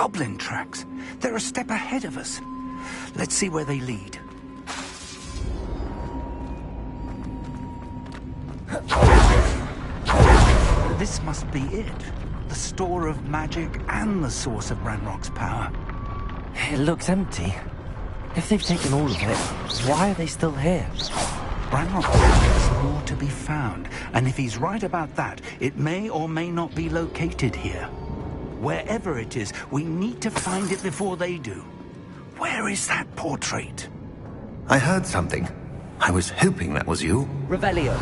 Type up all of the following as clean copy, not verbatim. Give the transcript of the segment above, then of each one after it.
goblin tracks. They're a step ahead of us. Let's see where they lead. This must be it. The store of magic and the source of Ranrock's power. It looks empty. If they've taken all of it, why are they still here? Ranrock has more to be found, and if he's right about that, it may or may not be located here. Wherever it is, we need to find it before they do. Where is that portrait? I heard something. I was hoping that was you. Revelio.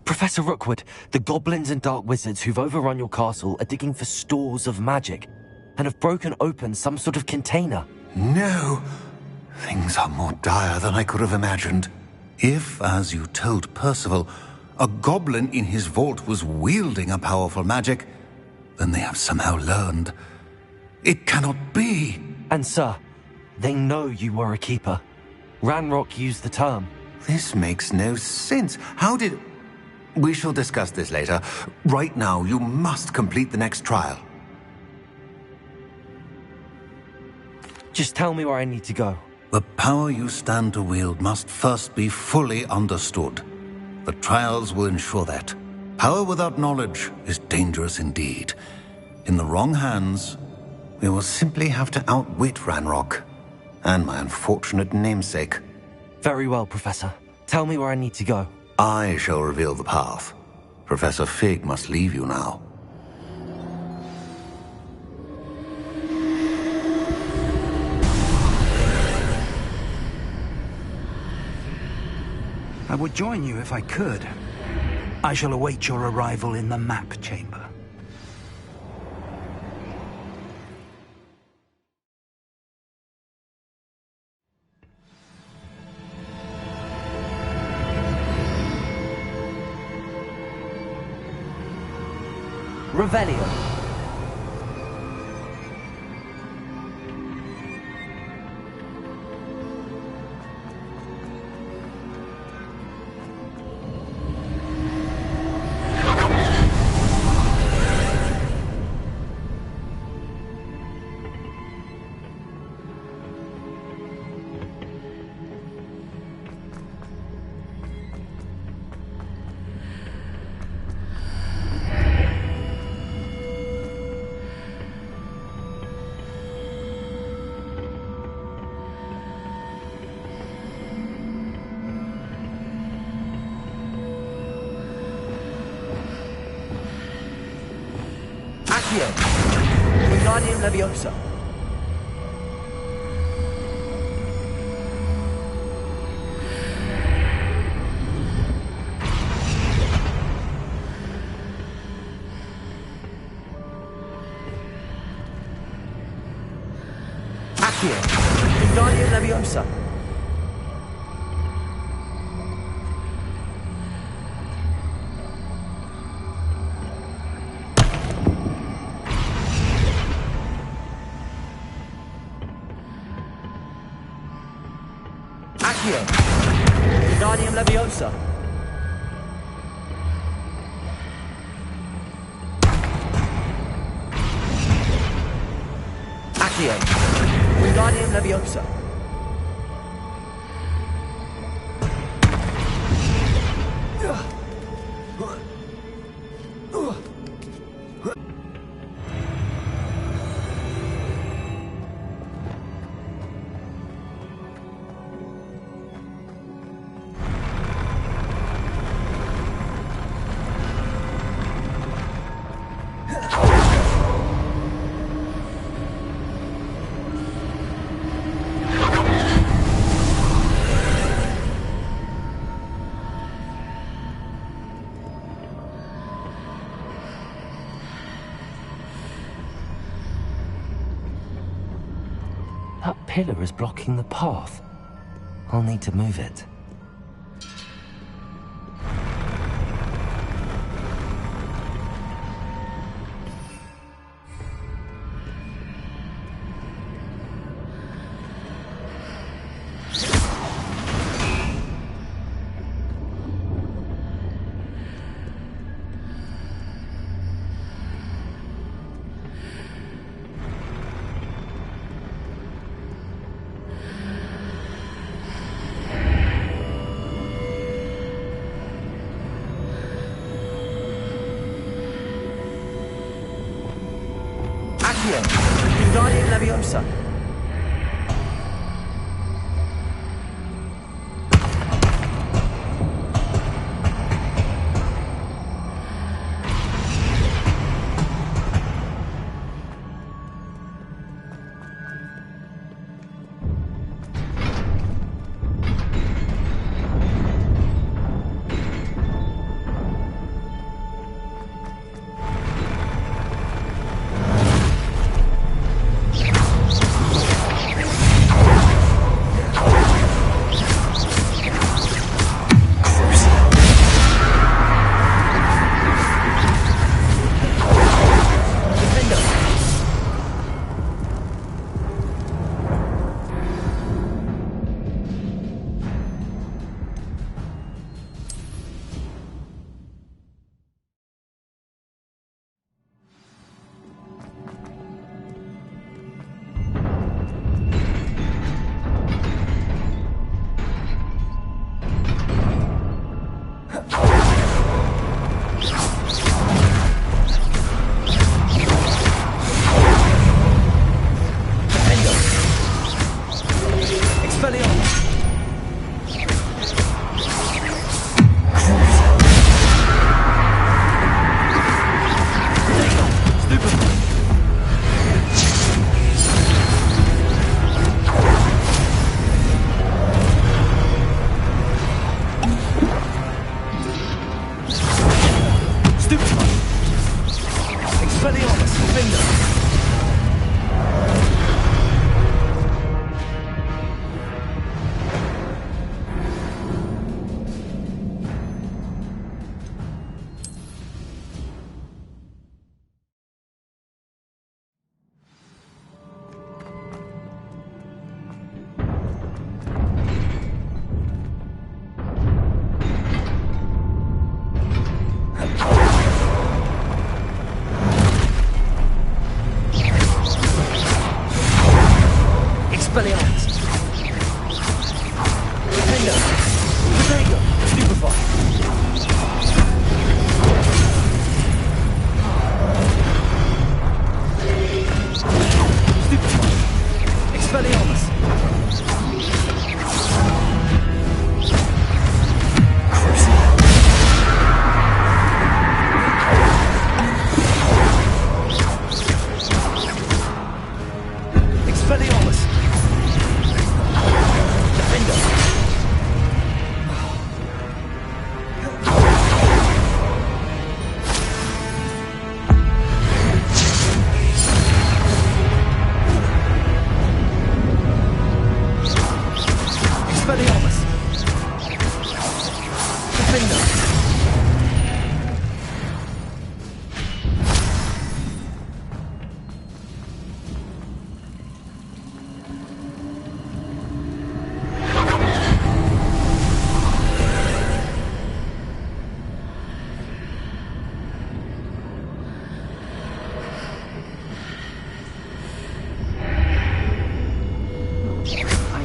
Professor Rookwood, the goblins and dark wizards who've overrun your castle are digging for stores of magic and have broken open some sort of container. No! Things are more dire than I could have imagined. If, as you told Percival, a goblin in his vault was wielding a powerful magic, then they have somehow learned. It cannot be! And sir, they know you were a keeper. Ranrock used the term. This makes no sense. How did... We shall discuss this later. Right now, you must complete the next trial. Just tell me where I need to go. The power you stand to wield must first be fully understood. The trials will ensure that. Power without knowledge is dangerous indeed. In the wrong hands, we will simply have to outwit Ranrock and my unfortunate namesake. Very well, Professor. Tell me where I need to go. I shall reveal the path. Professor Fig must leave you now. I would join you if I could. I shall await your arrival in the map chamber. Revelio. Wingardium Leviosa. Accio. Wingardium Leviosa. Wingardium Leviosa. Accio. Wingardium Leviosa. pillar is blocking the path. I'll need to move it. Wingardium Leviosa.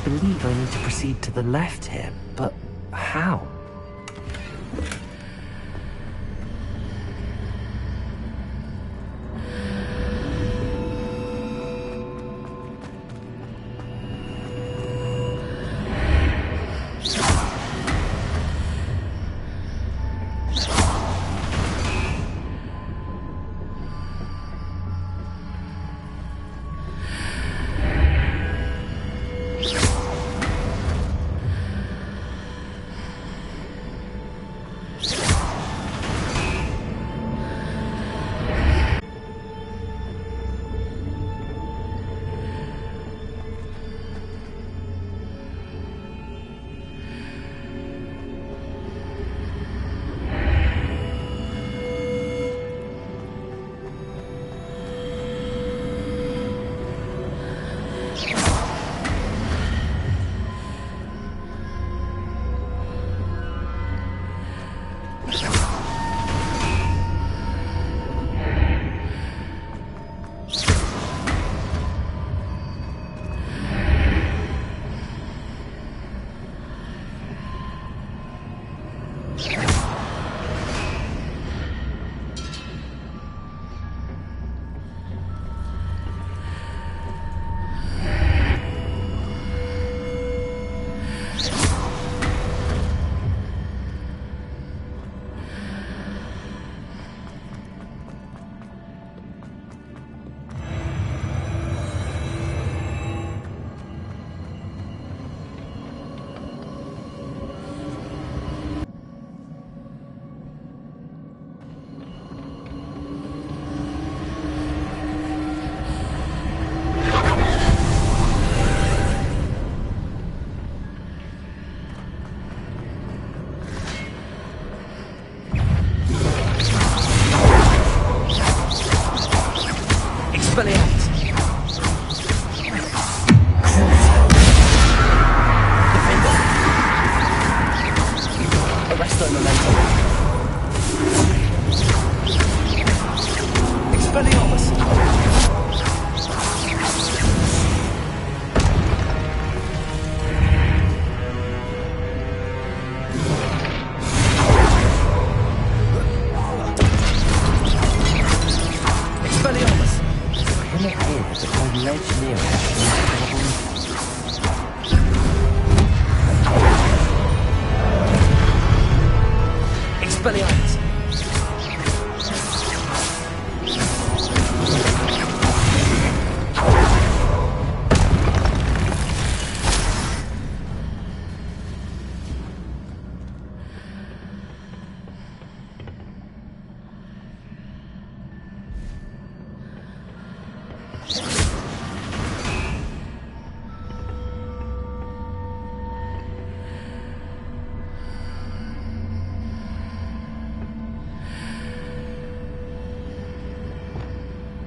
I believe I need to proceed to the left here, but how?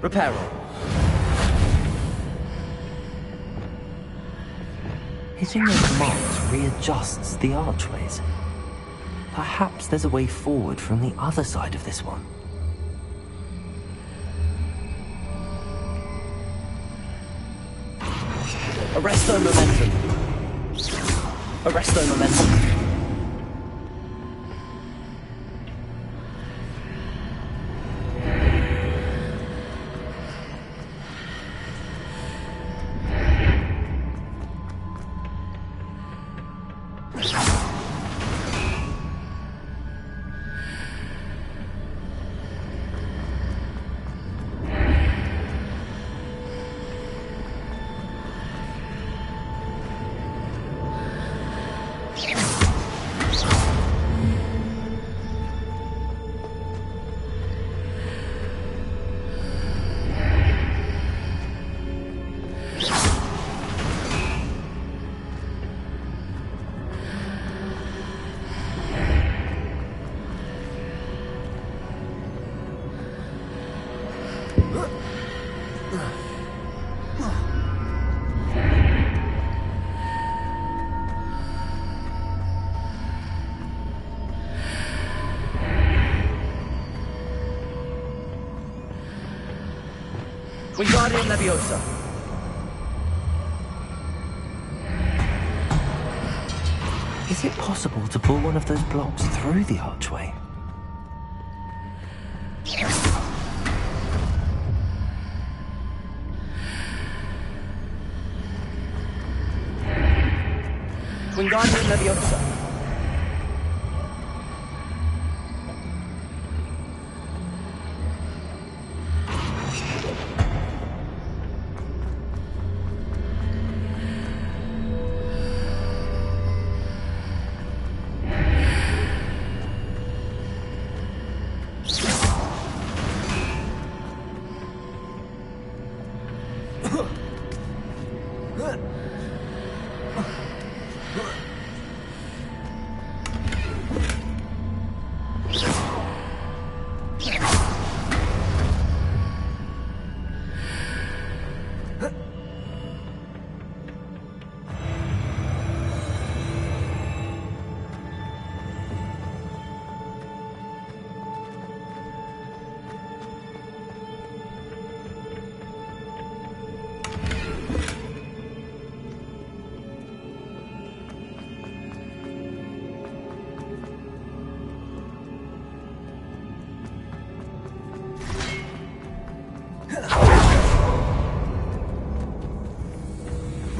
Reparo. Hitting those marks readjusts the archways. Perhaps there's a way forward from the other side of this one. Arresto momentum. Arresto momentum. Wingardium Leviosa. Is it possible to pull one of those blocks through the archway? Wingardium Leviosa.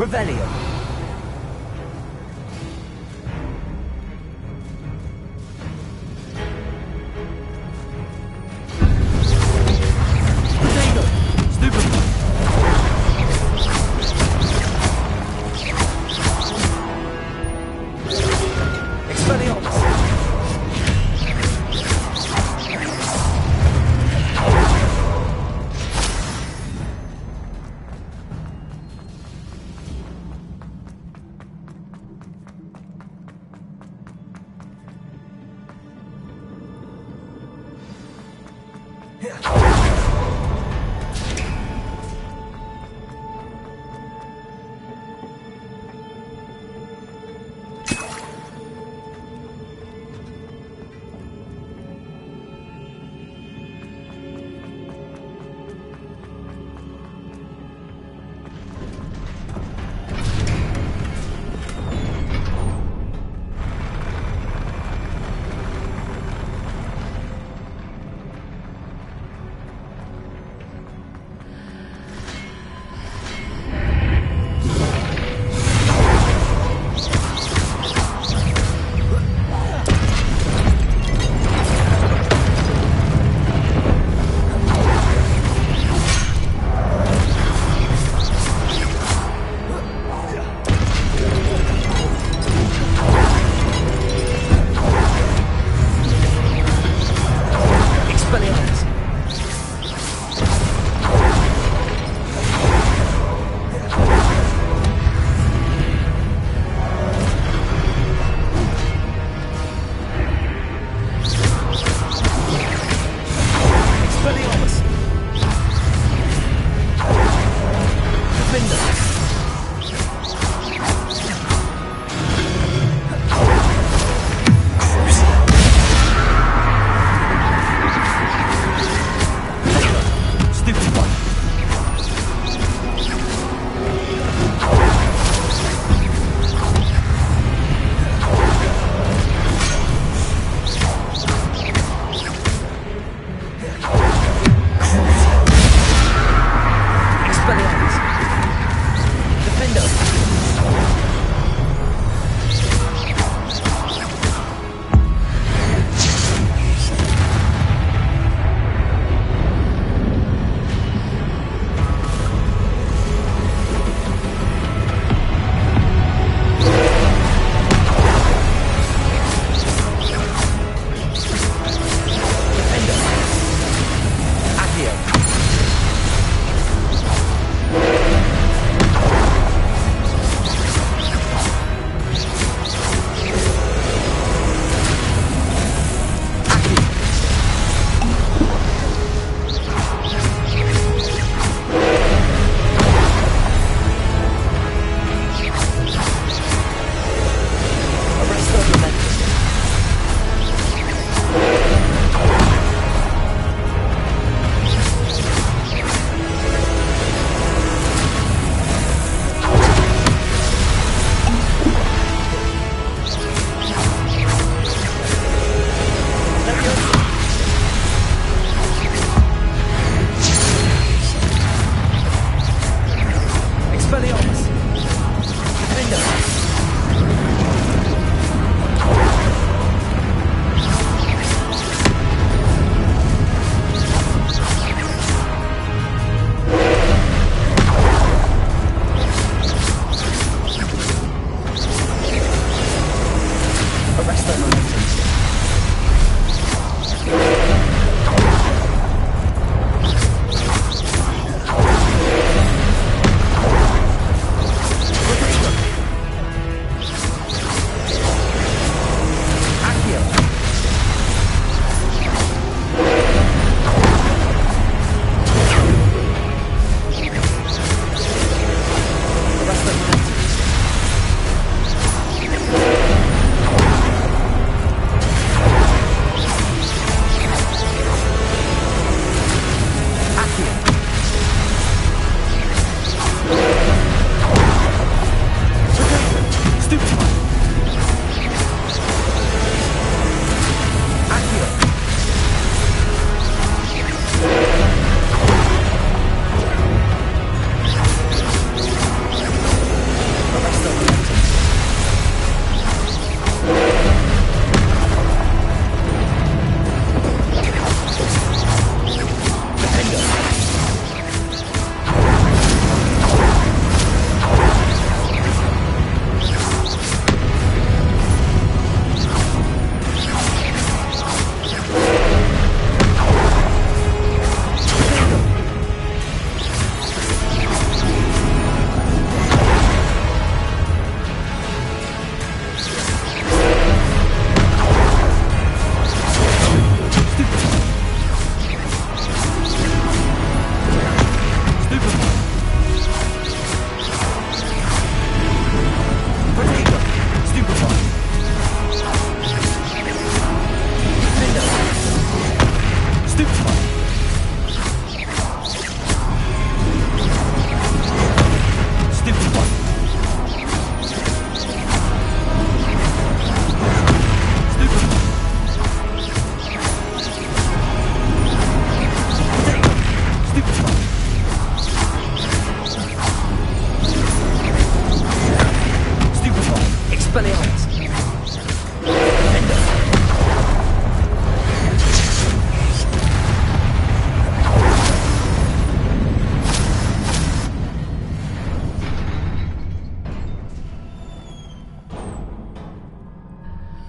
Revelio.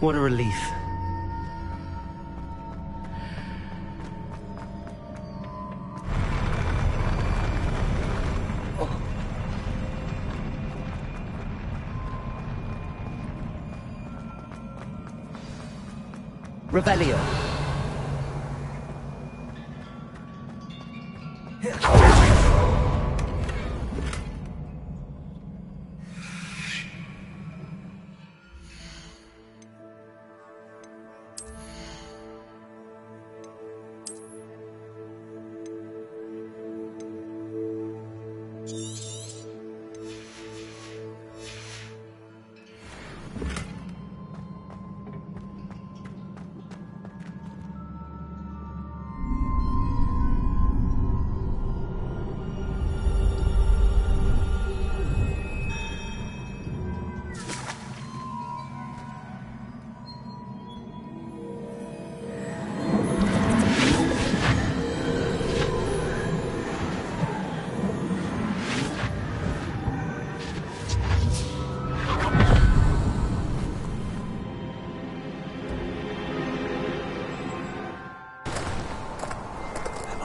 What a relief. Revelio.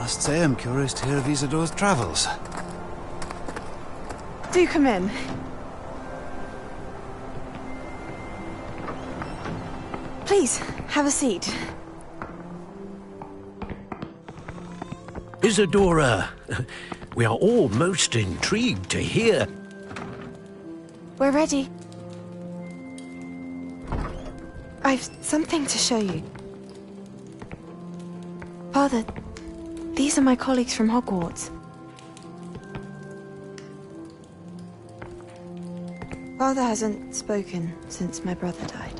I must say I'm curious to hear of Isadore's travels. Do come in. Please, have a seat. Isadora, we are all most intrigued to hear. We're ready. I've something to show you. Father, these are my colleagues from Hogwarts. Father hasn't spoken since my brother died.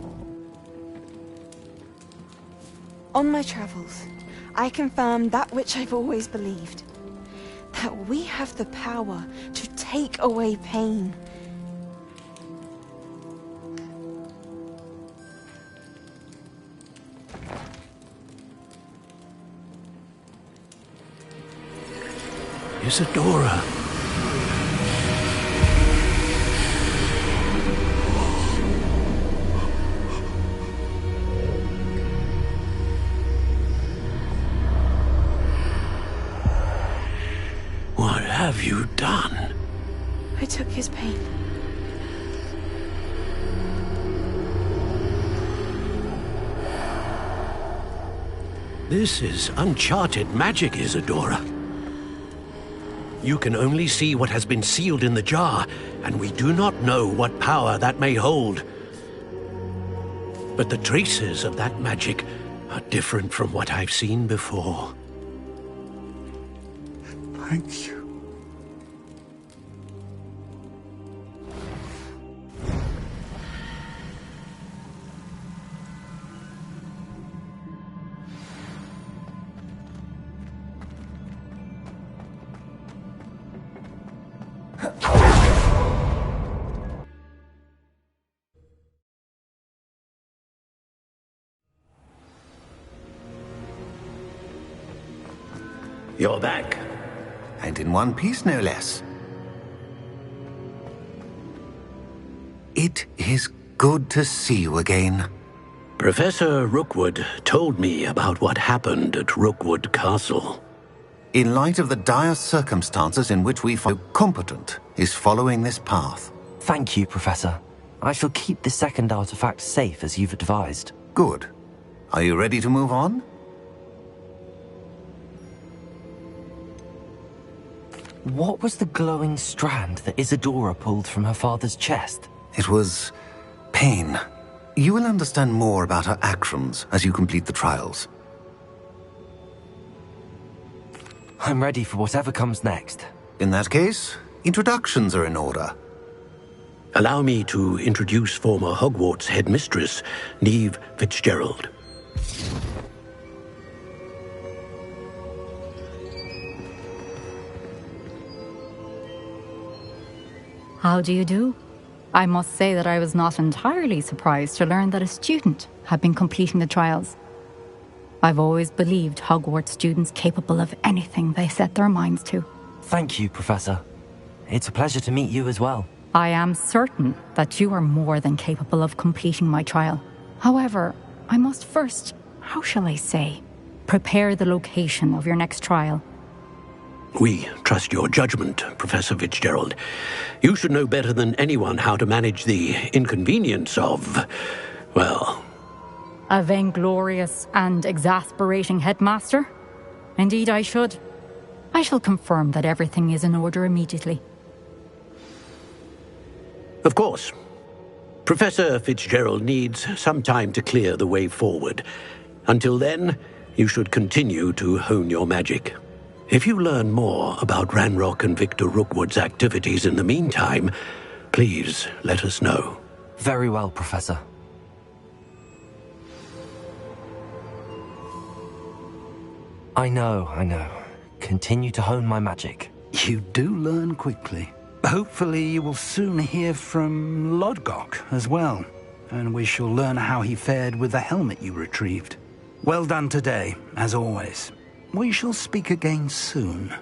On my travels, I confirmed that which I've always believed. That we have the power to take away pain. Isadora. What have you done? I took his pain. This is uncharted magic, Isadora. You can only see what has been sealed in the jar, and we do not know what power that may hold. But the traces of that magic are different from what I've seen before. Thank you. You're back. And in one piece, no less. It is good to see you again. Professor Rookwood told me about what happened at Rookwood Castle. In light of the dire circumstances in which we find competent is following this path. Thank you, Professor. I shall keep the second artifact safe as you've advised. Good. Are you ready to move on? What was the glowing strand that Isadora pulled from her father's chest? It was pain. You will understand more about her actions as you complete the trials. I'm ready for whatever comes next. In that case, introductions are in order. Allow me to introduce former Hogwarts headmistress, Neve Fitzgerald. How do you do? I must say that I was not entirely surprised to learn that a student had been completing the trials. I've always believed Hogwarts students capable of anything they set their minds to. Thank you, Professor. It's a pleasure to meet you as well. I am certain that you are more than capable of completing my trial. However, I must first, how shall I say, prepare the location of your next trial. We trust your judgment, Professor Fitzgerald. You should know better than anyone how to manage the inconvenience of, well... A vainglorious and exasperating headmaster? Indeed I should. I shall confirm that everything is in order immediately. Of course. Professor Fitzgerald needs some time to clear the way forward. Until then, you should continue to hone your magic. If you learn more about Ranrock and Victor Rookwood's activities in the meantime, please let us know. Very well, Professor. I know. Continue to hone my magic. You do learn quickly. Hopefully you will soon hear from Lodgok as well, and we shall learn how he fared with the helmet you retrieved. Well done today, as always. We shall speak again soon.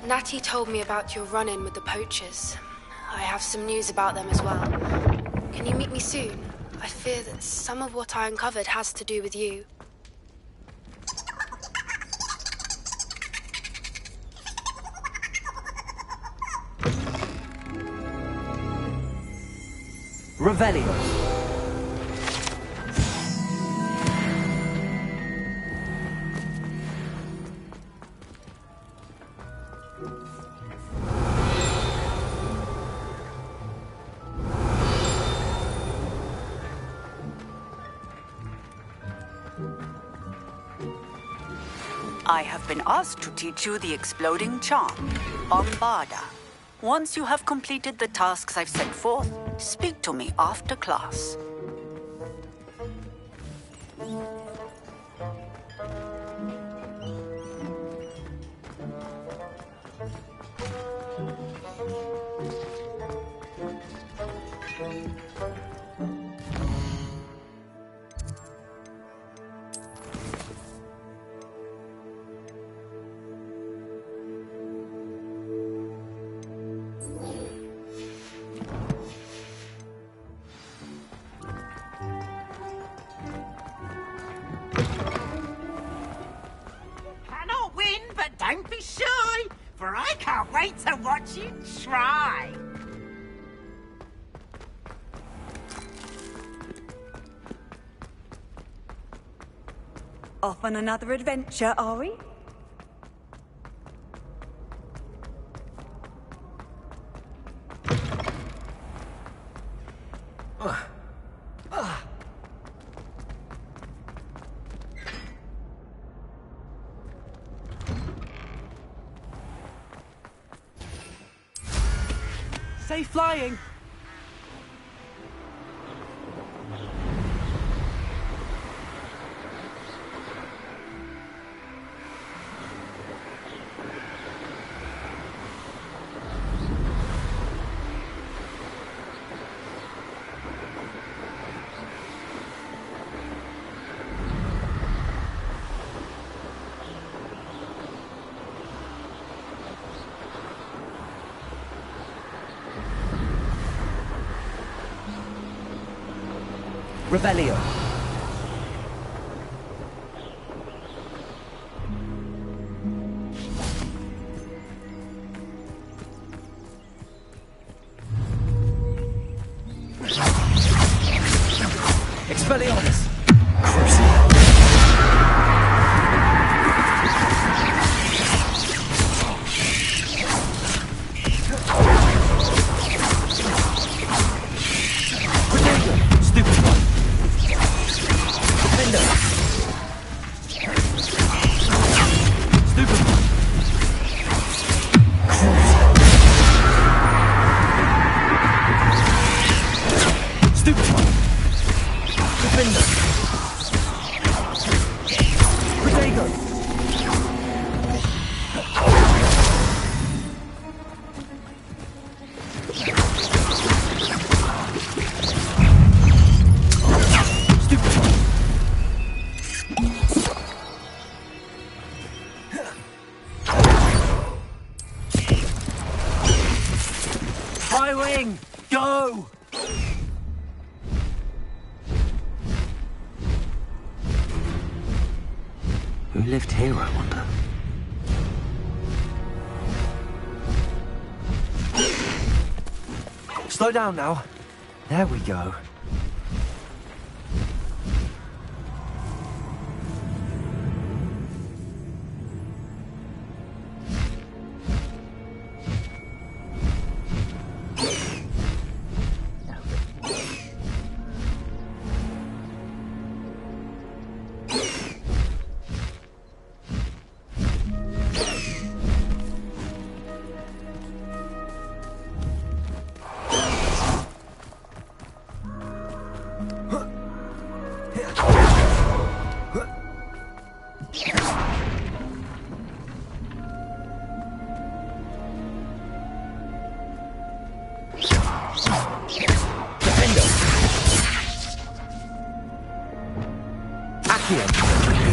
Natty told me about your run-in with the poachers. I have some news about them as well. Can you meet me soon? I fear that some of what I uncovered has to do with you. Revelio. I have been asked to teach you the exploding charm, Bombarda. Once you have completed the tasks I've set forth, speak to me after class. Don't be shy, for I can't wait to watch you try. Off on another adventure, are we? Safe flying! Revelio. Expelliarmus. Wing! Go! Who lived here, I wonder? Slow down now. There we go.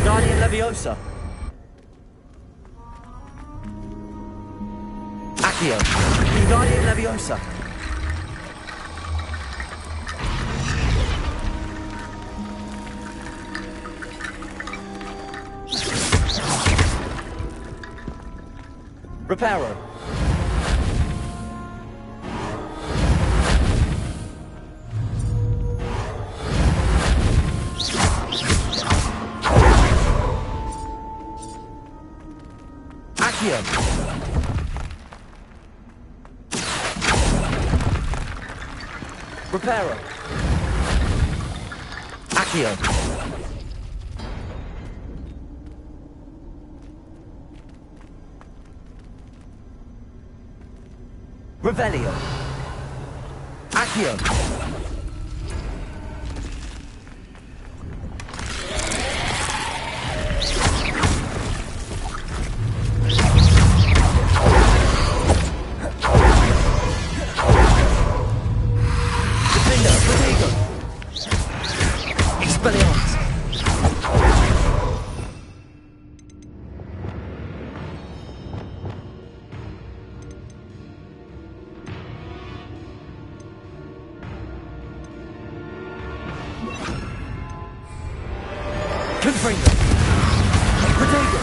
Guardian Leviosa. Accio. Guardian Leviosa. Reparo. Reparo. Accio. Revelio. Accio. Confringo. Protego.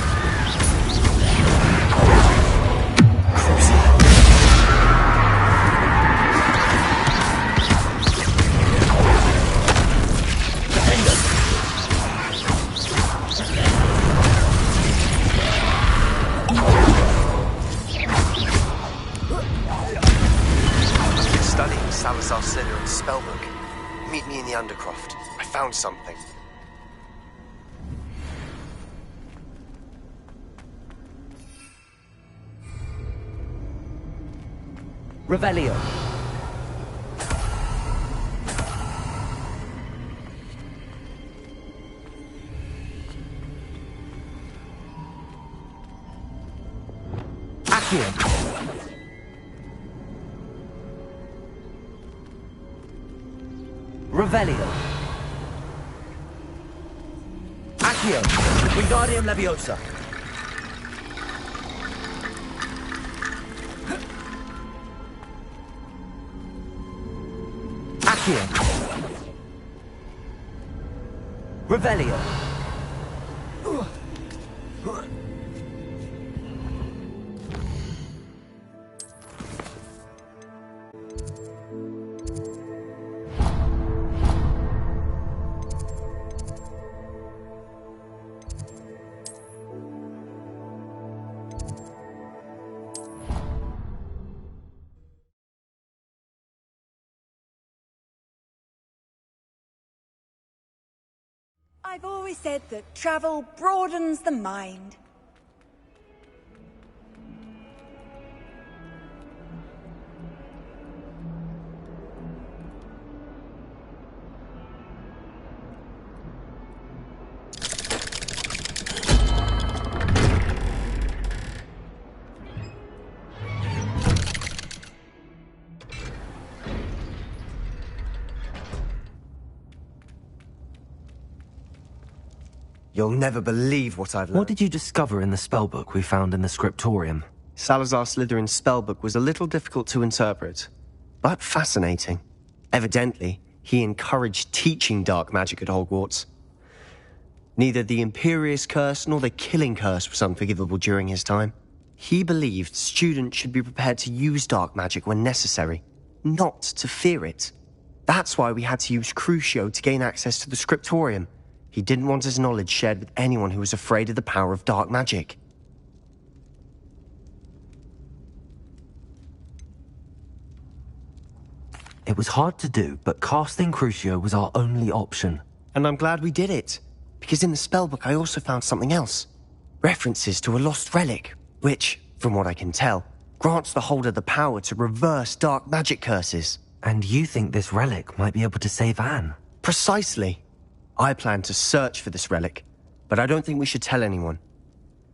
Studying Salazar Slytherin's spellbook. Meet me in the Undercroft. I found something. Revelio. Accio. Revelio. Accio. Wingardium Leviosa. Accio. Revelio. I've always said that travel broadens the mind. You'll never believe what I've learned. What did you discover in the spellbook we found in the scriptorium? Salazar Slytherin's spellbook was a little difficult to interpret, but fascinating. Evidently, he encouraged teaching dark magic at Hogwarts. Neither the Imperious Curse nor the Killing Curse was unforgivable during his time. He believed students should be prepared to use dark magic when necessary, not to fear it. That's why we had to use Crucio to gain access to the scriptorium. He didn't want his knowledge shared with anyone who was afraid of the power of dark magic. It was hard to do, but casting Crucio was our only option. And I'm glad we did it, because in the spellbook I also found something else. References to a lost relic, which, from what I can tell, grants the holder the power to reverse dark magic curses. And you think this relic might be able to save Anne? Precisely. I plan to search for this relic, but I don't think we should tell anyone.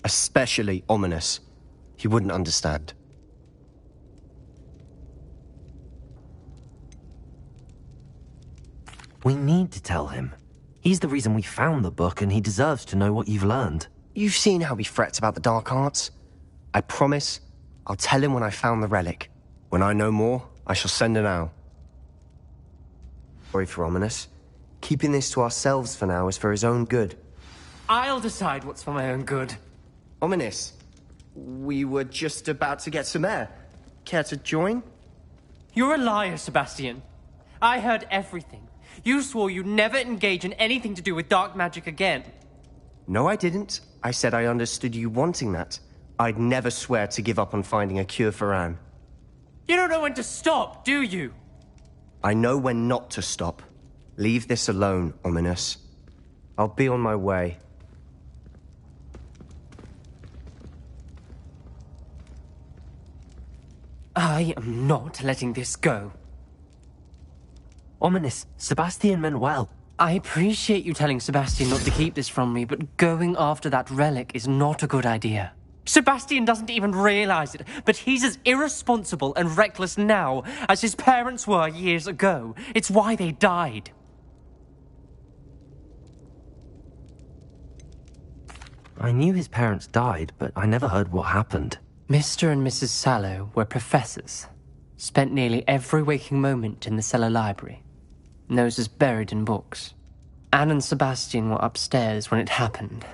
Especially Ominous. He wouldn't understand. We need to tell him. He's the reason we found the book, and he deserves to know what you've learned. You've seen how he frets about the dark arts. I promise I'll tell him when I found the relic. When I know more, I shall send an owl. Sorry for Ominous. Keeping this to ourselves for now is for his own good. I'll decide what's for my own good. Ominous, we were just about to get some air. Care to join? You're a liar, Sebastian. I heard everything. You swore you'd never engage in anything to do with dark magic again. No, I didn't. I said I understood you wanting that. I'd never swear to give up on finding a cure for Anne. You don't know when to stop, do you? I know when not to stop. Leave this alone, Ominous. I'll be on my way. I am not letting this go. Ominous, Sebastian meant well. I appreciate you telling Sebastian not to keep this from me, but going after that relic is not a good idea. Sebastian doesn't even realize it, but he's as irresponsible and reckless now as his parents were years ago. It's why they died. I knew his parents died, but I never heard what happened. Mr. and Mrs. Sallow were professors. Spent nearly every waking moment in the cellar library. Noses buried in books. Anne and Sebastian were upstairs when it happened.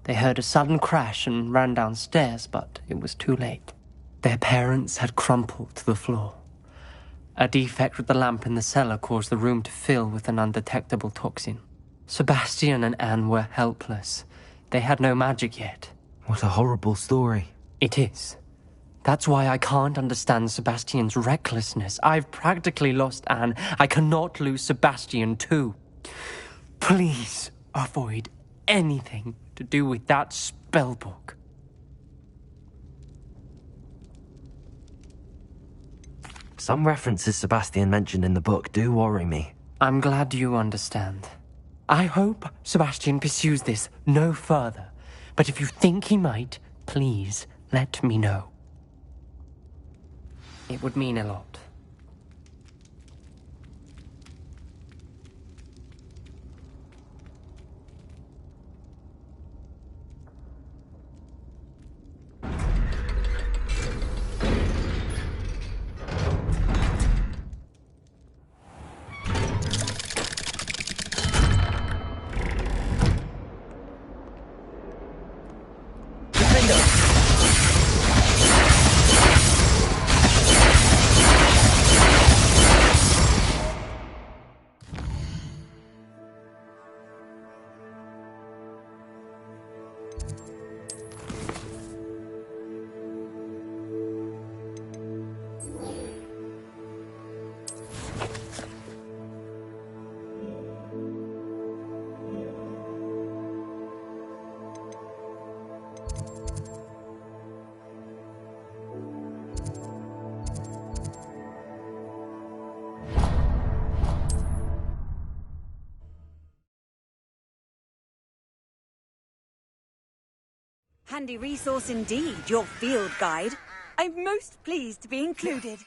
They heard a sudden crash and ran downstairs, but it was too late. Their parents had crumpled to the floor. A defect with the lamp in the cellar caused the room to fill with an undetectable toxin. Sebastian and Anne were helpless. They had no magic yet. What a horrible story. It is. That's why I can't understand Sebastian's recklessness. I've practically lost Anne. I cannot lose Sebastian too. Please avoid anything to do with that spellbook. Some references Sebastian mentioned in the book do worry me. I'm glad you understand. I hope Sebastian pursues this no further. But if you think he might, please let me know. It would mean a lot. Handy resource indeed, your field guide. I'm most pleased to be included.